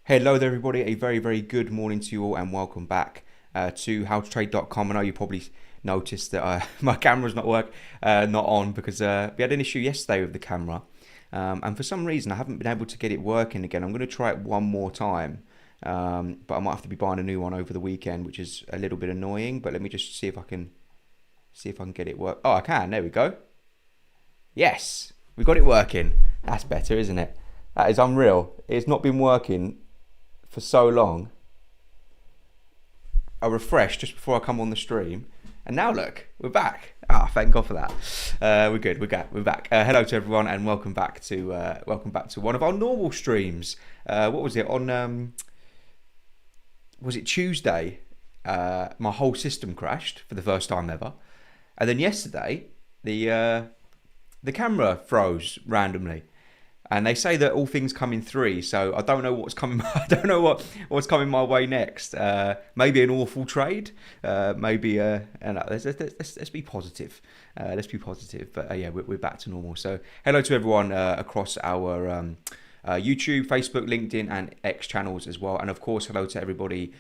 Hello there everybody, a very good morning to you all and welcome back to howtotrade.com. I know you probably noticed that my camera's not on because we had an issue yesterday with the camera and for some reason I haven't been able to get it working again. I'm going to try it one more time, but I might have to be buying a new one over the weekend, which is a little bit annoying, but let me just see if I can get it work. Oh, I can, there we go. Yes, we got it working. That's better, isn't it? That is unreal. It's not been working for so long. I refreshed just before I come on the stream, and now look, we're back. Thank God for that. We're good. We're back. Hello to everyone, and welcome back to one of our normal streams. What was it on? Was it Tuesday? My whole system crashed for the first time ever, and then yesterday the camera froze randomly. And they say that all things come in three, so I don't know what's coming. I don't know what's coming my way next. Maybe an awful trade. Maybe let's be positive. Let's be positive. But yeah, we're back to normal. So hello to everyone across our YouTube, Facebook, LinkedIn, and X channels as well. And of course, hello to everybody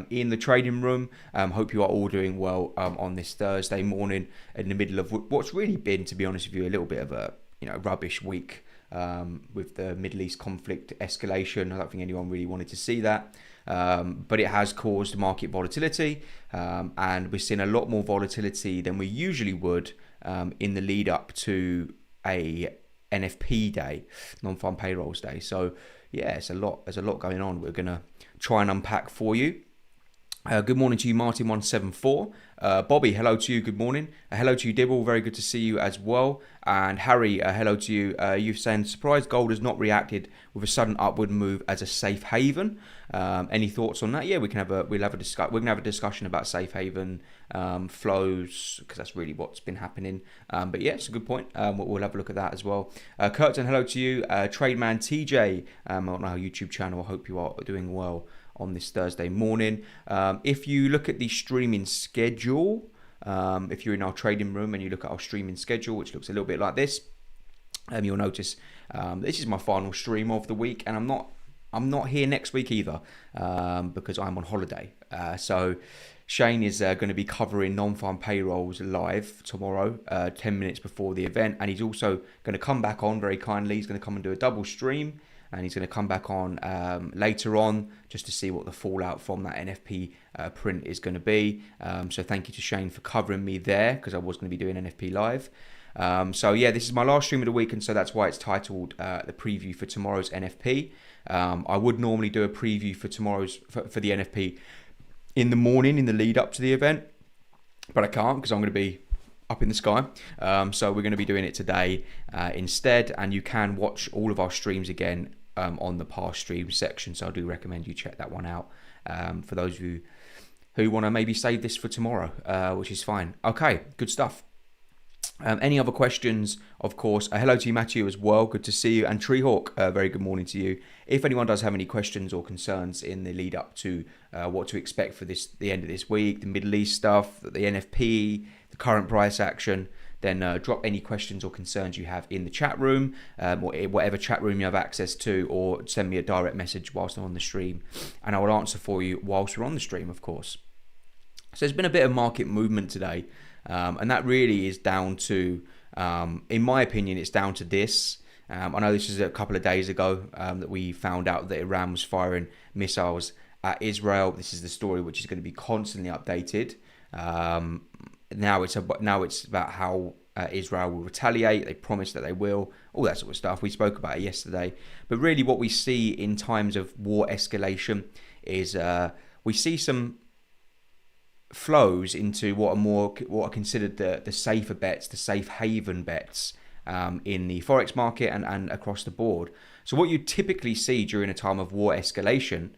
in the trading room. Hope you are all doing well on this Thursday morning in the middle of what's really been, to be honest with you, a little bit of a rubbish week. With the Middle East conflict escalation. I don't think anyone really wanted to see that, but it has caused market volatility, and we're seeing a lot more volatility than we usually would in the lead up to a NFP day, non-farm payrolls day. So yeah, there's a lot going on. We're going to try and unpack for you. Good morning to you, Martin174. Bobby, hello to you, good morning. Hello to you, Dibble, very good to see you as well. And Harry, hello to you. You're saying, surprised gold has not reacted with a sudden upward move as a safe haven. Any thoughts on that? Yeah, we're gonna have a discussion about safe haven flows, because that's really what's been happening. But yeah, it's a good point. We'll have a look at that as well. Curtin, hello to you. Trademan TJ on our YouTube channel. I hope you are doing well on this Thursday morning. If you look at the streaming schedule, if you're in our trading room and you look at our streaming schedule, which looks a little bit like this, you'll notice this is my final stream of the week, and I'm not here next week either, because I'm on holiday. So Shane is going to be covering non-farm payrolls live tomorrow, 10 minutes before the event, and he's also going to come back on very kindly. He's going to come and do a double stream, and he's going to come back on later on just to see what the fallout from that NFP print is going to be. So thank you to Shane for covering me there, because I was going to be doing NFP live. So yeah, this is my last stream of the week, and so that's why it's titled the preview for tomorrow's NFP. I would normally do a preview for for the NFP in the morning, in the lead up to the event, but I can't because I'm going to be up in the sky. So we're going to be doing it today instead, and you can watch all of our streams again on the past stream section, so I do recommend you check that one out for those of you who want to maybe save this for tomorrow, which is fine. Okay, good stuff. Any other questions, of course, hello to you, Matthew, as well. Good to see you. And Treehawk, very good morning to you. If anyone does have any questions or concerns in the lead up to what to expect for the end of this week, the Middle East stuff, the NFP, the current price action, then drop any questions or concerns you have in the chat room, or whatever chat room you have access to, or send me a direct message whilst I'm on the stream, and I will answer for you whilst we're on the stream, of course. So there's been a bit of market movement today, and that really is down to, in my opinion, it's down to this. I know this is a couple of days ago that we found out that Iran was firing missiles at Israel. This is the story which is going to be constantly updated. Now it's about how Israel will retaliate. They promise that they will, all that sort of stuff. We spoke about it yesterday. But really what we see in times of war escalation is we see some flows into what are considered the safer bets, the safe haven bets in the forex market and across the board. So what you typically see during a time of war escalation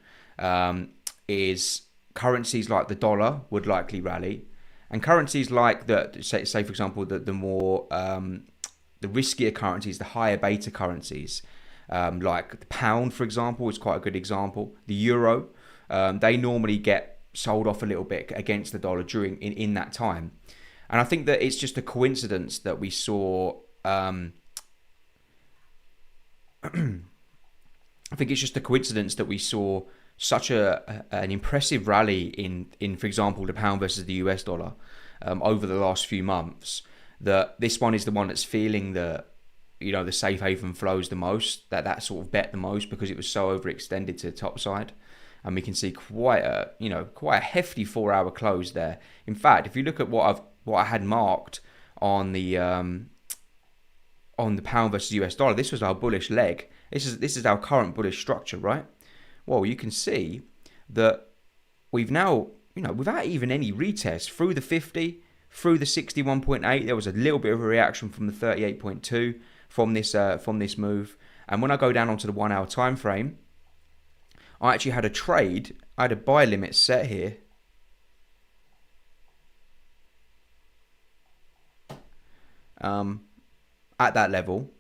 is currencies like the dollar would likely rally, and currencies like say for example the more the riskier currencies, the higher beta currencies, like the pound, for example, is quite a good example. The euro, they normally get sold off a little bit against the dollar in that time. And I think that it's just a coincidence that we saw I think it's just a coincidence that we saw such an impressive rally in for example, the pound versus the US dollar over the last few months. That this one is the one that's feeling the safe haven flows the most, that sort of bet the most, because it was so overextended to the top side. And we can see quite a hefty 4-hour close there. In fact, if you look at what I had marked on the pound versus US dollar, this was our bullish leg. This is our current bullish structure, right? Well, you can see that we've now, without even any retest through the 50, through the 61.8, there was a little bit of a reaction from the 38.2 from this move. And when I go down onto the 1 hour time frame, I actually had a trade. I had a buy limit set here. At that level.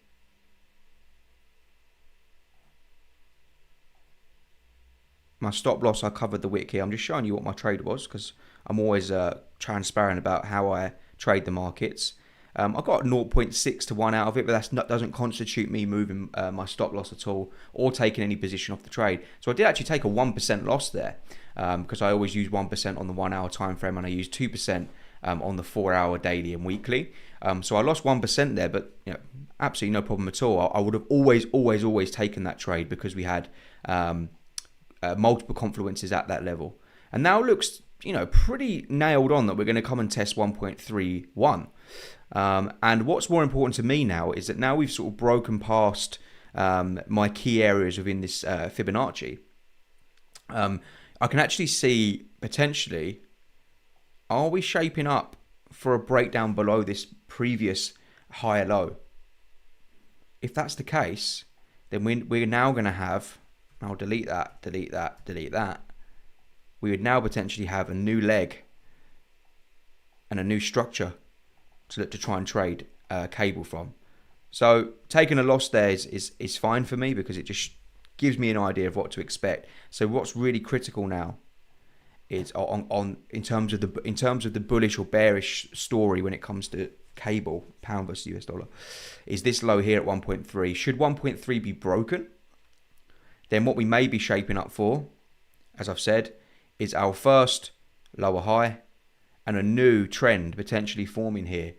My stop loss, I covered the wick here. I'm just showing you what my trade was because I'm always transparent about how I trade the markets. I got 0.6 to 1 out of it, but that doesn't constitute me moving my stop loss at all or taking any position off the trade. So I did actually take a 1% loss there because I always use 1% on the 1 hour time frame and I use 2% on the 4 hour daily and weekly. So I lost 1% there, but absolutely no problem at all. I would have always taken that trade because we had multiple confluences at that level. And now it looks pretty nailed on that we're going to come and test 1.31. And what's more important to me now is that now we've sort of broken past my key areas within this Fibonacci. I can actually see potentially, are we shaping up for a breakdown below this previous higher low? If that's the case, then we're now going to have, I'll delete that. We would now potentially have a new leg and a new structure to try and trade cable from. So taking a loss there is fine for me because it just gives me an idea of what to expect. So what's really critical now is in terms of the bullish or bearish story when it comes to cable, pound versus US dollar, is this low here at 1.3. Should 1.3 be broken, then what we may be shaping up for, as I've said, is our first lower high and a new trend potentially forming here.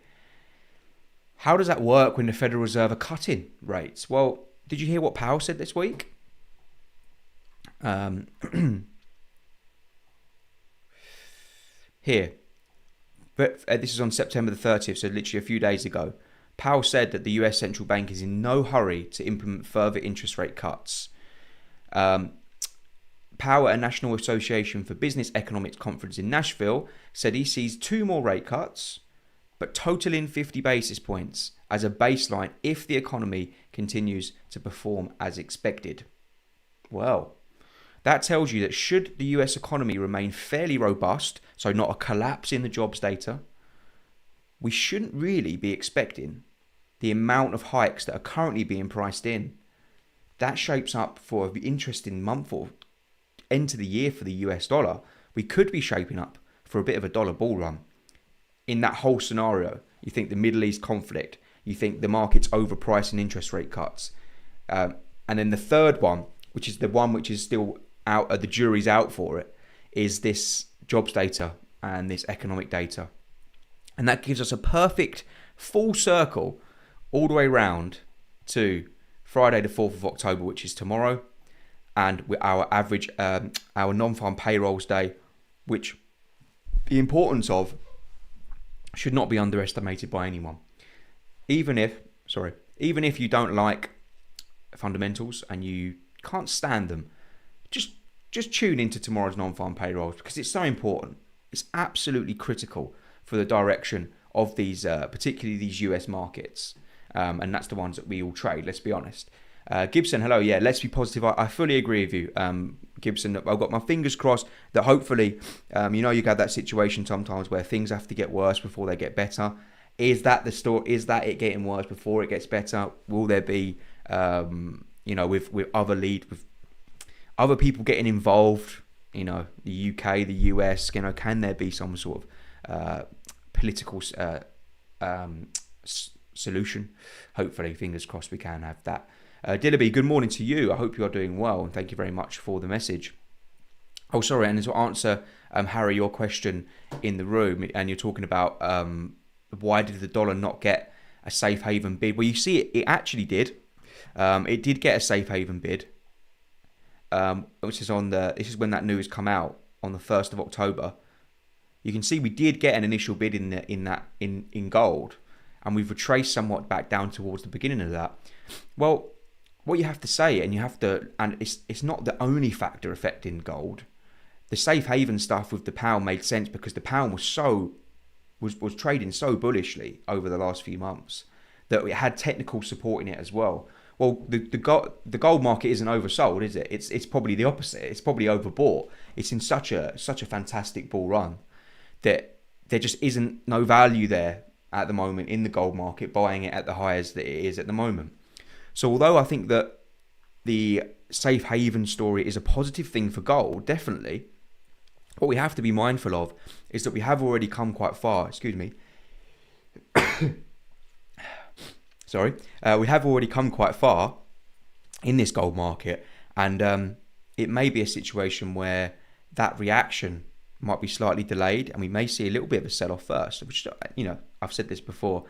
How does that work when the Federal Reserve are cutting rates? Well, did you hear what Powell said this week? Here, but this is on September the 30th, so literally a few days ago. Powell said that the US central bank is in no hurry to implement further interest rate cuts. Powell at National Association for Business Economics conference in Nashville said he sees 2 more rate cuts, but totaling 50 basis points as a baseline if the economy continues to perform as expected. Well, that tells you that should the US economy remain fairly robust, so not a collapse in the jobs data, we shouldn't really be expecting the amount of hikes that are currently being priced in. That shapes up for an interesting month or end to the year for the US dollar. We could be shaping up for a bit of a dollar bull run. In that whole scenario, you think the Middle East conflict, you think the market's overpricing interest rate cuts. And then the third one, which is the one which is still out, the jury's out for it, is this jobs data and this economic data. And that gives us a perfect full circle all the way round to Friday the 4th of October, which is tomorrow, and with our average, our non-farm payrolls day, which the importance of should not be underestimated by anyone. Even if you don't like fundamentals and you can't stand them, just tune into tomorrow's non-farm payrolls because it's so important. It's absolutely critical for the direction of these, particularly these US markets. And that's the ones that we all trade, let's be honest. Gibson, hello. Yeah, let's be positive. I fully agree with you, Gibson. I've got my fingers crossed that hopefully, you have that situation sometimes where things have to get worse before they get better. Is that the story? Is that it getting worse before it gets better? Will there be, with other people getting involved? The UK, the US. Can there be some sort of political solution. Hopefully, fingers crossed, we can have that. Dillaby, good morning to you. I hope you are doing well, and thank you very much for the message. Oh, sorry, and to answer, Harry, your question in the room, and you're talking about why did the dollar not get a safe haven bid? Well, you see, it actually did. It did get a safe haven bid, which is this is when that news come out on the 1st of October. You can see we did get an initial bid in gold, and we've retraced somewhat back down towards the beginning of that. Well, what you have to say, and it's not the only factor affecting gold. The safe haven stuff with the pound made sense because the pound was trading so bullishly over the last few months that it had technical support in it as well. Well, the gold market isn't oversold, is it? It's probably the opposite. It's probably overbought. It's in such a fantastic bull run that there just isn't no value there at the moment in the gold market, buying it at the highs that it is at the moment. So although I think that the safe haven story is a positive thing for gold, definitely, what we have to be mindful of is that we have already come quite far. Excuse me. Sorry. We have already come quite far in this gold market, and it may be a situation where that reaction might be slightly delayed, and we may see a little bit of a sell-off first, which, I've said this before.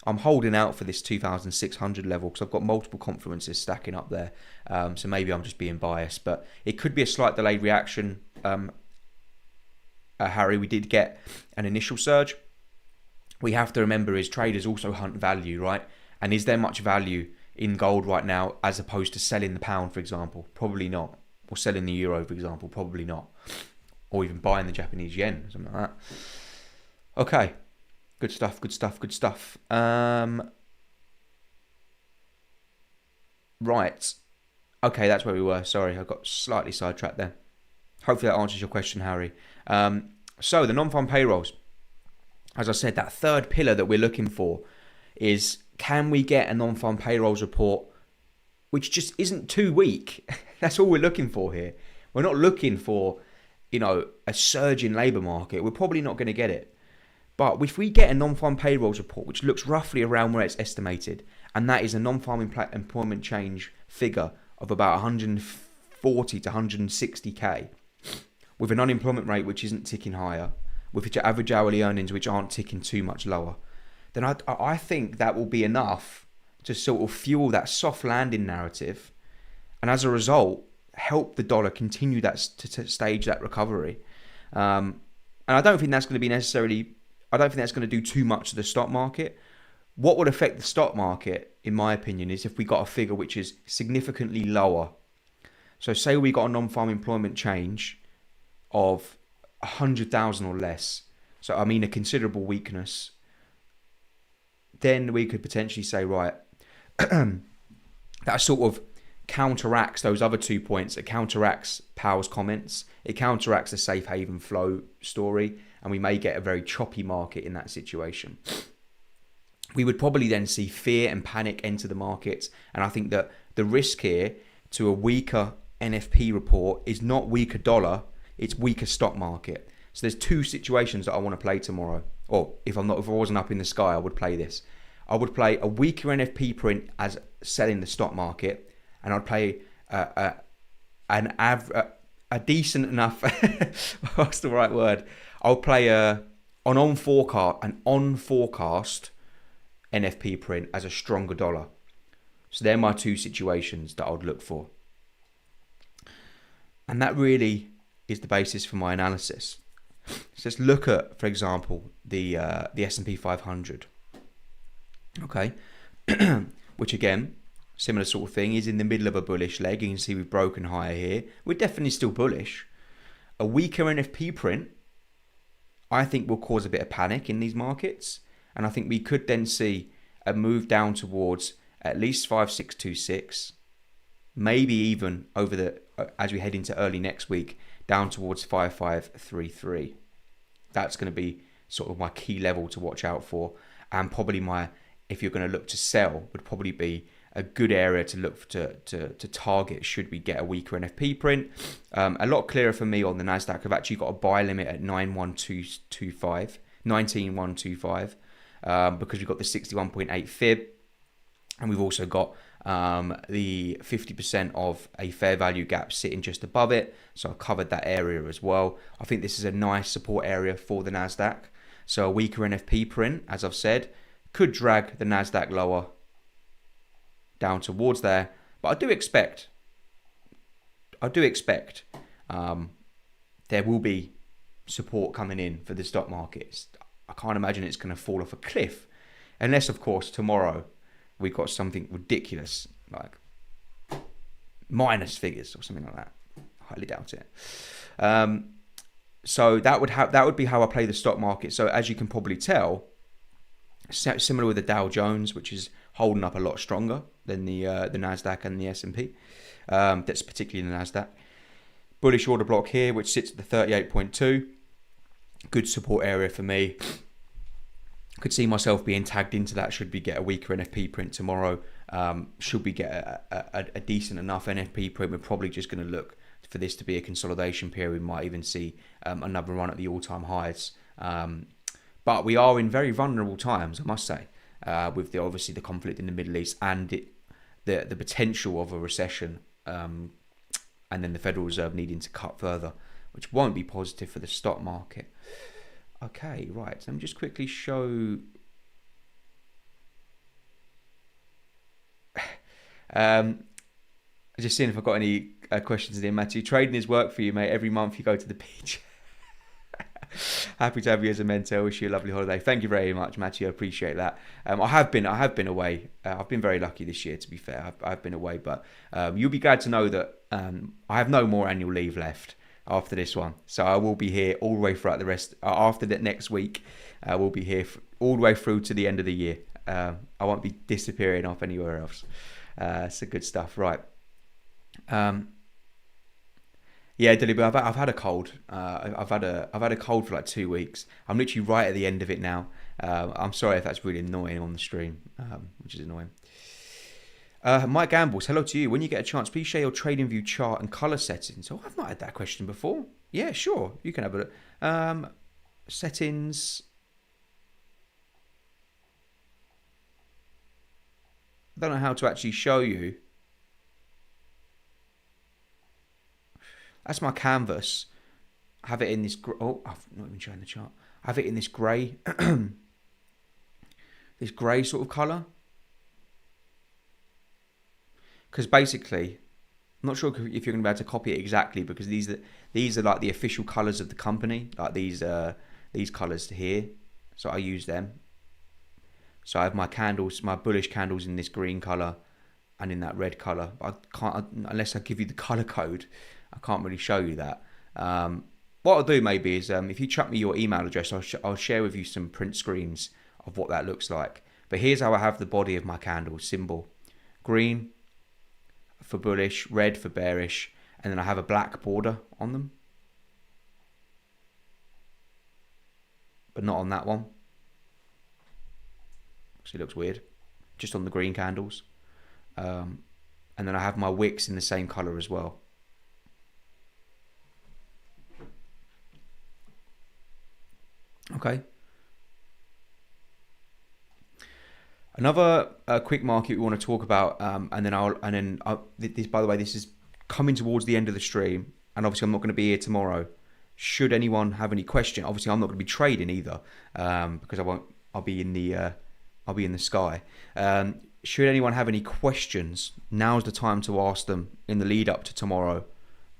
I'm holding out for this 2,600 level because I've got multiple confluences stacking up there. So maybe I'm just being biased, but it could be a slight delayed reaction. Harry, we did get an initial surge. We have to remember is traders also hunt value, right? And is there much value in gold right now as opposed to selling the pound, for example? Probably not. Or selling the euro, for example? Probably not. Or even buying the Japanese yen, something like that. Okay. Good stuff. Right. Okay, that's where we were. Sorry, I got slightly sidetracked there. Hopefully that answers your question, Harry. So the non-farm payrolls, as I said, that third pillar that we're looking for is, can we get a non-farm payrolls report which just isn't too weak? That's all we're looking for here. We're not looking for, a surge in labour market. We're probably not going to get it. But if we get a non-farm payrolls report which looks roughly around where it's estimated, and that is a non-farm employment change figure of about 140 to 160k, with an unemployment rate which isn't ticking higher, with average hourly earnings which aren't ticking too much lower, then I think that will be enough to sort of fuel that soft landing narrative, and as a result, help the dollar continue to stage that recovery. And I don't think that's going to do too much to the stock market. What would affect the stock market, in my opinion, is if we got a figure which is significantly lower. So say we got a non-farm employment change of 100,000 or less. So I mean a considerable weakness. Then we could potentially say, right, that sort of counteracts those other 2 points. It counteracts Powell's comments. It counteracts the safe haven flow story. And we may get a very choppy market in that situation. We would probably then see fear and panic enter the markets. And I think that the risk here to a weaker NFP report is not weaker dollar, it's weaker stock market. So there's two situations that I want to play tomorrow. Or if I wasn't up in the sky, I would play this. I would play a weaker NFP print as selling the stock market, and I'd play a decent enough. What's the right word? I'll play an on forecast NFP print as a stronger dollar. So they're my two situations that I would look for, and that really is the basis for my analysis. So let's look at, for example, the S&P 500. Okay, which again, similar sort of thing, is in the middle of a bullish leg. You can see we've broken higher here. We're definitely still bullish. A weaker NFP print, I think, will cause a bit of panic in these markets, and I think we could then see a move down towards at least 5626, maybe even as we head into early next week, down towards 5533. That's going to be sort of my key level to watch out for, and probably if you're going to look to sell, would probably be a good area to look to target should we get a weaker NFP print. A lot clearer for me on the Nasdaq. I've actually got a buy limit at 19125. because we've got the 61.8 fib, and we've also got the 50% of a fair value gap sitting just above it. So I've covered that area as well. I think this is a nice support area for the NASDAQ. So a weaker NFP print, as I've said, could drag the NASDAQ lower down towards there. But I do expect there will be support coming in for the stock markets. I can't imagine it's going to fall off a cliff, unless, of course, tomorrow we've got something ridiculous like minus figures or something like that. Highly doubt it. So that would be how I play the stock market. So as you can probably tell, similar with the Dow Jones, which is holding up a lot stronger than the Nasdaq and the S&P. That's particularly the Nasdaq. Bullish order block here, which sits at the 38.2. Good support area for me. Could see myself being tagged into that should we get a weaker NFP print tomorrow. Should we get a decent enough NFP print, we're probably just going to look for this to be a consolidation period. We might even see another run at the all-time highs. But we are in very vulnerable times, I must say, with obviously the conflict in the Middle East and the potential of a recession, and then the Federal Reserve needing to cut further, which won't be positive for the stock market. Okay, right. So let me just quickly show. Just seeing if I've got any questions in here, Matthew. Trading is work for you, mate. Every month you go to the beach. Happy to have you as a mentor. Wish you a lovely holiday. Thank you very much, Matthew. I appreciate that. I have been away. I've been very lucky this year, to be fair. I've been away, but you'll be glad to know that I have no more annual leave left after this one. So I will be here all the way throughout the rest. After that next week, I will be here all the way through to the end of the year. I won't be disappearing off anywhere else. So good stuff, right? Yeah, Dilly, but I've had a cold. I've had a cold for like 2 weeks. I'm literally right at the end of it now. I'm sorry if that's really annoying on the stream, which is annoying. Mike Gambles, hello to you. When you get a chance, please share your TradingView chart and color settings. Oh, I've not had that question before. Yeah, sure. You can have a look. Settings. I don't know how to actually show you. That's my canvas. I have it in this. Oh, I've not even shown the chart. I have it in this grey, this grey sort of colour. Because basically, I'm not sure if you're going to be able to copy it exactly, because these are like the official colours of the company, like these colours here. So I use them. So I have my candles, my bullish candles in this green colour and in that red colour. But I can't, unless I give you the colour code, I can't really show you that. What I'll do maybe is if you chuck me your email address, I'll share with you some print screens of what that looks like. But here's how I have the body of my candle symbol: green for bullish, red for bearish, and then I have a black border on them, but not on that one. So it looks weird, just on the green candles. And then I have my wicks in the same colour as well. Okay. Another quick market we want to talk about, this, by the way, this is coming towards the end of the stream, and obviously I'm not going to be here tomorrow. Should anyone have any question, obviously I'm not going to be trading either, because I'll be in the sky. Should anyone have any questions, now's the time to ask them in the lead up to tomorrow,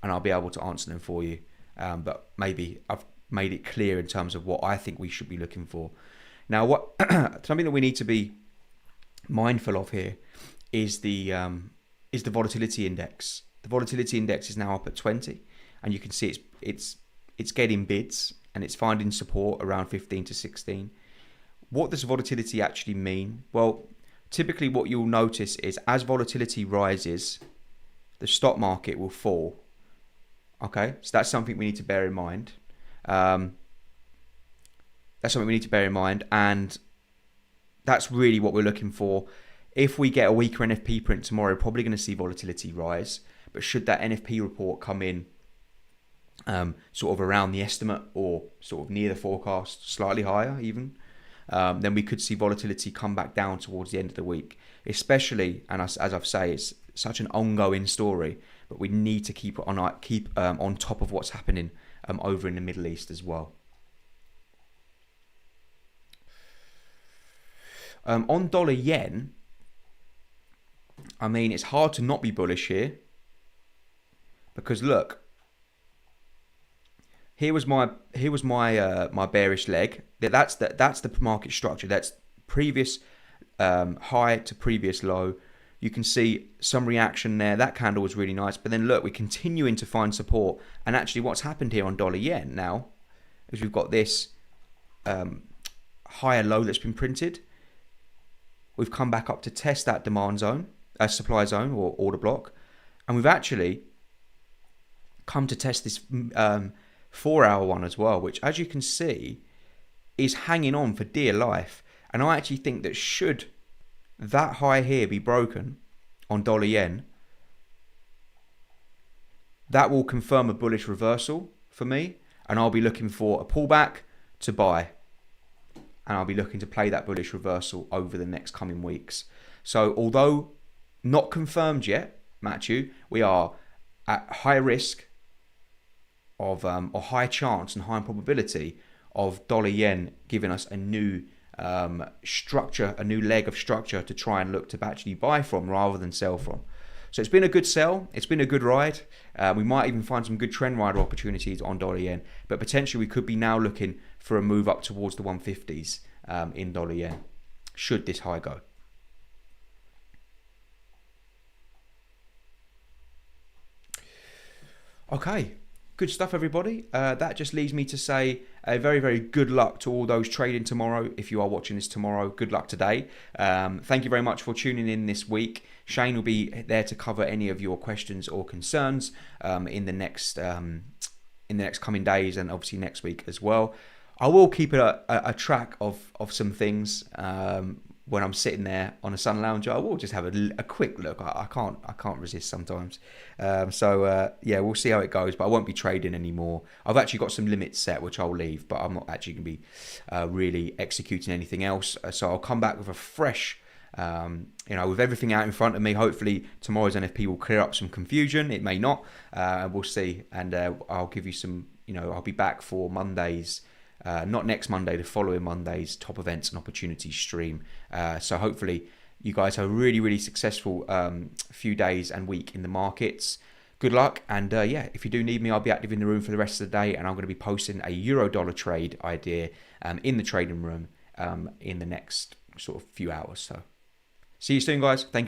and I'll be able to answer them for you. But maybe I've made it clear in terms of what I think we should be looking for. Now, something that we need to be mindful of here is the volatility index. The volatility index is now up at 20, and you can see it's getting bids and it's finding support around 15 to 16. What does volatility actually mean? Well, typically what you'll notice is as volatility rises, the stock market will fall. Okay, so that's something we need to bear in mind. And that's really what we're looking for. If we get a weaker NFP print tomorrow, probably going to see volatility rise. But should that NFP report come in sort of around the estimate or sort of near the forecast, slightly higher even, then we could see volatility come back down towards the end of the week. Especially, and as I've said, it's such an ongoing story, but we need to keep on top of what's happening over in the Middle East as well. On dollar yen, I mean, it's hard to not be bullish here, because look, here was my my bearish leg. That's the market structure. That's previous high to previous low. You can see some reaction there. That candle was really nice. But then look, we're continuing to find support. And actually what's happened here on dollar yen now is we've got this higher low that's been printed. We've come back up to test that demand zone, supply zone or order block. And we've actually come to test this 4-hour one as well, which, as you can see, is hanging on for dear life. And I actually think that should that high here be broken on dollar yen, that will confirm a bullish reversal for me, and I'll be looking for a pullback to buy, and I'll be looking to play that bullish reversal over the next coming weeks. So although not confirmed yet, Matthew, we are at high risk of or high chance and high probability of dollar yen giving us a new structure, a new leg of structure to try and look to actually buy from rather than sell from. So it's been a good sell. It's been a good ride. We might even find some good trend rider opportunities on dollar yen, but potentially we could be now looking for a move up towards the 150s in dollar yen, should this high go. Okay. Good stuff, everybody. That just leaves me to say a very, very good luck to all those trading tomorrow. If you are watching this tomorrow, good luck today. Thank you very much for tuning in this week. Shane will be there to cover any of your questions or concerns in the next coming days, and obviously next week as well. I will keep a track of some things when I'm sitting there on a sun lounger. I will just have a quick look. I can't resist sometimes. Yeah, we'll see how it goes. But I won't be trading anymore. I've actually got some limits set, which I'll leave. But I'm not actually going to be really executing anything else. So I'll come back with a fresh, with everything out in front of me. Hopefully tomorrow's NFP will clear up some confusion. It may not. We'll see. And I'll give you some. I'll be back for Monday's. Not next Monday, the following Monday's top events and opportunities stream. So hopefully you guys have a really, really successful few days and week in the markets. Good luck. And yeah, if you do need me, I'll be active in the room for the rest of the day. And I'm going to be posting a euro-dollar trade idea in the trading room in the next sort of few hours. So see you soon, guys. Thank you.